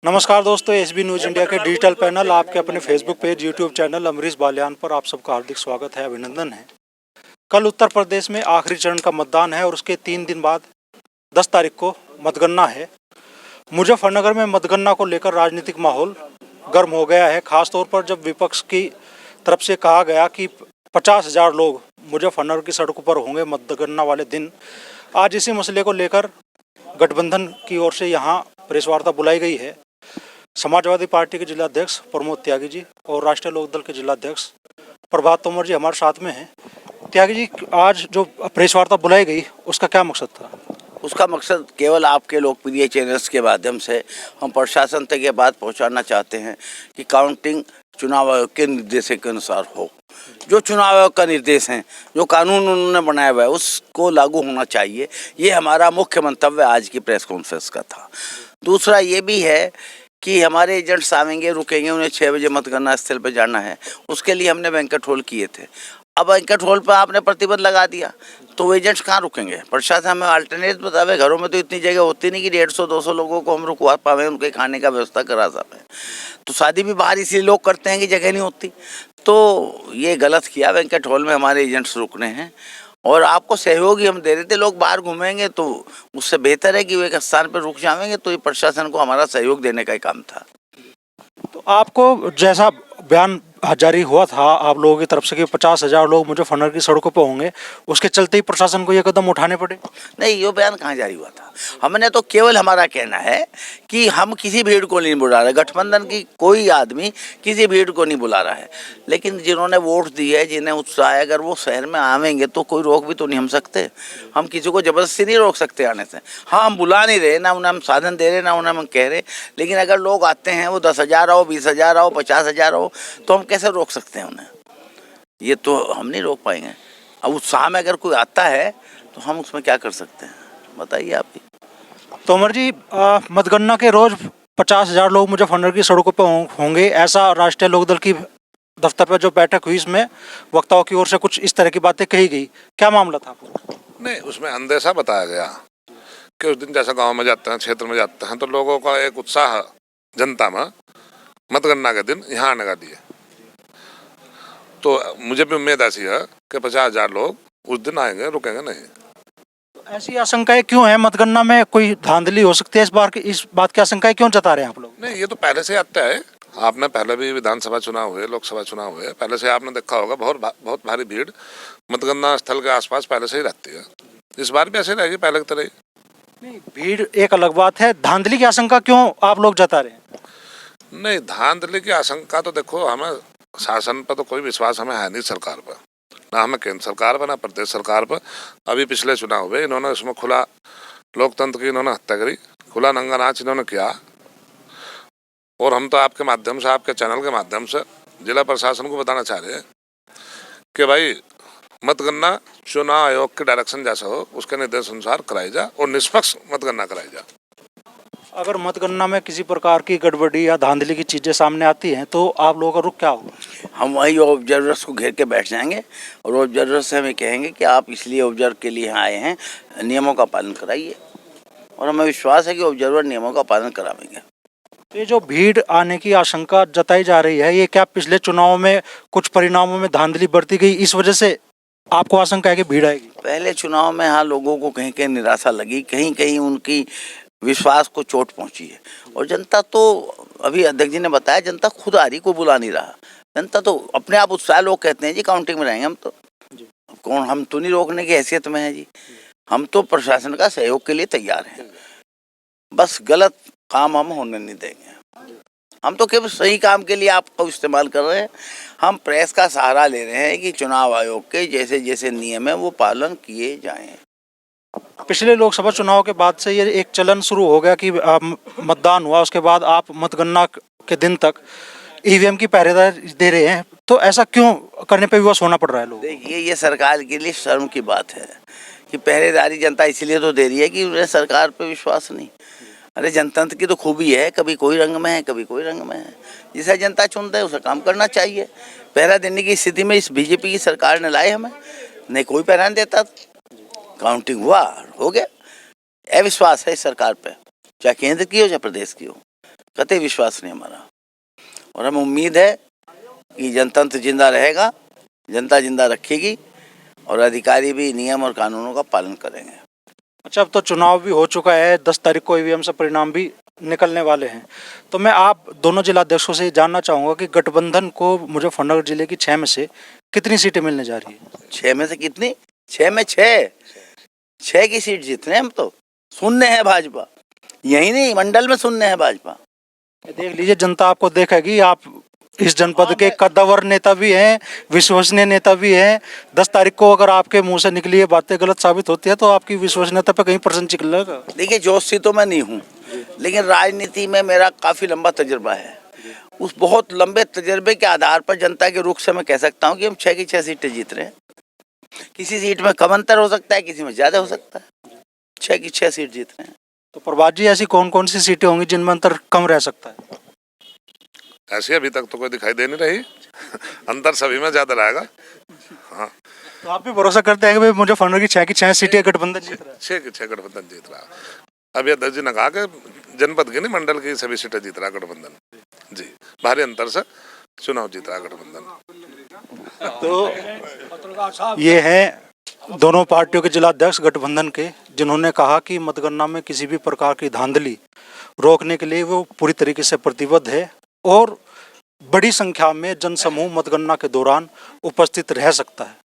नमस्कार दोस्तों, SB news India के डिजिटल पैनल आपके अपने Facebook page, YouTube channel Amrish Baliyan पर आप सबका हार्दिक स्वागत है, अभिनंदन है। कल उत्तर प्रदेश में आखिरी चरण का मतदान है और उसके 3 दिन बाद 10 तारीख को मतगणना है। मुजफ्फरनगर में मतगणना को लेकर राजनीतिक माहौल गर्म हो गया है, खासतौर पर जब विपक्ष की तरफ से कहा गया कि 50,000 लोग मुजफ्फरनगर की सड़कों पर होंगे मतगणना वाले दिन। आज इसी मसले को लेकर गठबंधन की ओर से यहाँ प्रेस वार्ता बुलाई गई है। समाजवादी पार्टी के जिलाध्यक्ष प्रमोद त्यागी जी और राष्ट्रीय लोकदल के जिलाध्यक्ष प्रभात तोमर जी हमारे साथ में हैं। त्यागी जी, आज जो प्रेस वार्ता बुलाई गई उसका क्या मकसद था? उसका मकसद केवल आपके लोकप्रिय चैनल्स के माध्यम से हम प्रशासन तक ये बात पहुंचाना चाहते हैं कि काउंटिंग चुनाव आयोग के निर्देशों के अनुसार हो। जो चुनाव आयोग का निर्देश है, जो कानून उन्होंने बनाया हुआ है, उसको लागू होना चाहिए। ये हमारा मुख्य मंतव्य आज की प्रेस कॉन्फ्रेंस का था। दूसरा ये भी है कि हमारे एजेंट्स आएंगे, रुकेंगे, उन्हें 6 बजे मतगणना स्थल पर जाना है। उसके लिए हमने बैंक्वेट हॉल किए थे। अब बैंक्वेट हॉल पर आपने प्रतिबंध लगा दिया तो एजेंट्स कहाँ रुकेंगे? प्रशासन हमें अल्टरनेट बतावे। घरों में तो इतनी जगह होती नहीं कि 150-200 लोगों को हम रुकवा पावे, उनके खाने का व्यवस्था करा सकें। तो शादी भी बाहर इसलिए लोग करते हैं कि जगह नहीं होती। तो ये गलत किया, बैंक्वेट हॉल में हमारे एजेंट्स रुकने हैं और आपको सहयोग ही हम दे रहे थे। लोग बाहर घूमेंगे तो उससे बेहतर है कि वो एक स्थान पर रुक जाएंगे। तो ये प्रशासन को हमारा सहयोग देने का ही काम था। तो आपको जैसा बयान जारी हुआ था आप लोगों की तरफ से कि 50,000 लोग मुजफ्फरनगर की सड़कों पर होंगे, उसके चलते ही प्रशासन को ये कदम उठाने पड़े? नहीं, ये बयान कहाँ जारी हुआ था? हमने तो केवल हमारा कहना है कि हम किसी भीड़ को नहीं बुला रहे। गठबंधन की कोई आदमी किसी भीड़ को नहीं बुला रहा है। लेकिन जिन्होंने वोट दी है, जिन्हें उत्साह है, अगर वो शहर में आवेंगे तो कोई रोक भी तो नहीं हम सकते। हम किसी को जबरदस्ती नहीं रोक सकते आने से। हाँ, हम बुला नहीं रहे, ना उन्हें हम साधन दे रहे, ना उन्हें हम कह रहे। लेकिन अगर लोग आते हैं, वो 10,000 आओ, 20,000 आओ, 50,000 आओ, तो हम कैसे रोक सकते हैं उन्हें? ये तो हम नहीं रोक पाएंगे। अब उत्साह में अगर कोई आता है तो हम उसमें क्या कर सकते हैं, बताइए आप ही। तोमर जी, मतगणना के रोज 50,000 लोग मुजफ्फरनगर की सड़कों पर होंगे, ऐसा राष्ट्रीय लोकदल की दफ्तर पर जो बैठक हुई इसमें वक्ताओं की ओर से कुछ इस तरह की बातें कही गई। क्या मामला था? नहीं, उसमें अंदेशा बताया गया कि उस दिन जैसा गांव में जाते हैं, क्षेत्र में जाते हैं, तो लोगों का एक उत्साह जनता में मतगणना के दिन यहाँ आने का दिए। तो मुझे भी उम्मीद ऐसी है कि 50,000 लोग उस दिन आएंगे, रुकेंगे नहीं। ऐसी आशंकाएं क्यों है? मतगणना में कोई धांधली हो सकती है इस बार की, इस बात की आशंकाएं क्यों जता रहे हैं आप लोग? नहीं, ये तो पहले से आता है। आपने पहले भी विधानसभा चुनाव हुए, लोकसभा चुनाव हुए, पहले से आपने देखा होगा बहुत भारी भीड़ मतगणना स्थल के आसपास पहले से ही रहती है। इस बार भी ऐसे रहेगी पहले की तरह ही। नहीं, भीड़ एक अलग बात है, धांधली की आशंका क्यों आप लोग जता रहे हैं? नहीं, धांधली की आशंका तो देखो, हमें शासन पर तो कोई विश्वास हमें है नहीं, सरकार पर, ना हमें केंद्र सरकार पर, ना प्रदेश सरकार पर। अभी पिछले चुनाव हुए, इन्होंने उसमें खुला लोकतंत्र की इन्होंने हत्या करी, खुला नंगा नाच इन्होंने किया। और हम तो आपके माध्यम से, आपके चैनल के माध्यम से जिला प्रशासन को बताना चाह रहे हैं कि भाई मतगणना चुनाव आयोग के डायरेक्शन जैसा हो, उसके निर्देश अनुसार कराई जाए और निष्पक्ष मतगणना कराई जाए। अगर मतगणना में किसी प्रकार की गड़बड़ी या धांधली की चीजें सामने आती हैं तो आप लोगों का रुख क्या होगा? हम वही ऑब्जर्वर्स को घेर के बैठ जाएंगे और ऑब्जर्वर्स से हमें कहेंगे कि आप इसलिए ऑब्जर्व के लिए यहाँ आए हैं, नियमों का पालन कराइए। और हमें विश्वास है कि ऑब्जर्वर नियमों का पालन कराएंगे। ये जो भीड़ आने की आशंका जताई जा रही है, ये क्या पिछले चुनाव में कुछ परिणामों में धांधली बरती गई, इस वजह से आपको आशंका है कि भीड़ आएगी? पहले चुनाव में हाँ, लोगों को कहीं कहीं निराशा लगी, कहीं कहीं उनकी विश्वास को चोट पहुंची है। और जनता तो, अभी अध्यक्ष जी ने बताया, जनता खुद आ रही, कोई बुला नहीं रहा। जनता तो अपने आप उत्साह, लोग कहते हैं जी काउंटिंग में रहेंगे हम तो। कौन, हम तो नहीं रोकने की हैसियत में है जी। हम तो प्रशासन का सहयोग के लिए तैयार हैं। बस गलत काम हम होने नहीं देंगे। हम तो केवल सही काम के लिए आपको इस्तेमाल कर रहे हैं। हम प्रेस का सहारा ले रहे हैं कि चुनाव आयोग के जैसे जैसे नियम है वो पालन किए जाएं। पिछले लोकसभा चुनाव के बाद से ये एक चलन शुरू हो गया कि मतदान हुआ उसके बाद आप मतगणना के दिन तक ईवीएम की पहरेदारी दे रहे हैं, तो ऐसा क्यों करने पे विवश होना पड़ रहा है लोगों को? देखिए, ये सरकार के लिए शर्म की बात है कि पहरेदारी जनता इसलिए तो दे रही है कि उन्हें सरकार पे विश्वास नहीं। अरे, जनतंत्र की तो खूबी है, कभी कोई रंग में है, कभी कोई रंग में है। जिसे जनता चुनता है उसे काम करना चाहिए। पहरा देने की स्थिति में इस बीजेपी की सरकार ने लाए हमें, नहीं कोई पहरा नहीं देता। काउंटिंग हुआ, हो गया। अविश्वास है इस सरकार पे, चाहे केंद्र की हो चाहे प्रदेश की हो। कतई विश्वास नहीं हमारा। और हमें उम्मीद है कि जनतंत्र जिंदा रहेगा, जनता जिंदा रखेगी और अधिकारी भी नियम और कानूनों का पालन करेंगे। अच्छा, अब तो चुनाव भी हो चुका है, 10 तारीख को ईवीएम से परिणाम भी निकलने वाले हैं। तो मैं आप दोनों जिलाध्यक्षों से जानना चाहूँगा कि गठबंधन को मुजफ्फरनगर जिले की 6 में से कितनी सीटें मिलने जा रही है? 6 में से कितनी? 6 में 6 की सीट जीतने हम तो सुनने हैं भाजपा, यही नहीं मंडल में सुनने हैं भाजपा। देख लीजिए, जनता आपको देखेगी। आप इस जनपद के कद्दावर नेता भी हैं, विश्वसनीय नेता भी हैं। 10 तारीख को अगर आपके मुंह से निकली ये बातें गलत साबित होती है तो आपकी विश्वसनीयता पे कहीं प्रश्न चिल्लेगा। देखिए, जोशी तो मैं नहीं हूँ, लेकिन राजनीति में मेरा काफ़ी लंबा तजुर्बा है। उस बहुत लंबे तजुर्बे के आधार पर जनता के रुख से मैं कह सकता हूँ कि हम 6 की 6 सीटें जीत रहे हैं। किसी सीट में कम अंतर हो सकता है, किसी में ज़्यादा हो सकता है। 6 की 6 सीट जीत रहे हैं। तो प्रभात जी, ऐसी कौन कौन सी सीटें होंगी जिनमें अंतर कम रह सकता है? ऐसी अभी तक तो कोई दिखाई दे नहीं रही। अंतर सभी में ज्यादा रहेगा। हाँ, तो आप भी भरोसा करते हैं कि भाई मुजफ्फरनगर की 6 की 6 सीटें गठबंधन जीत रहा है? 6 की 6 गठबंधन जीत रहा है। अभी अध्यक्ष जी ने कहा कि जनपद की नहीं, मंडल की सभी सीटें जीत रहा है गठबंधन जी। भारी अंतर से चुनाव जीत रहा है गठबंधन। तो ये हैं दोनों पार्टियों के जिलाध्यक्ष गठबंधन के, जिन्होंने कहा कि मतगणना में किसी भी प्रकार की धांधली रोकने के लिए वो पूरी तरीके से प्रतिबद्ध है और बड़ी संख्या में जनसमूह मतगणना के दौरान उपस्थित रह सकता है।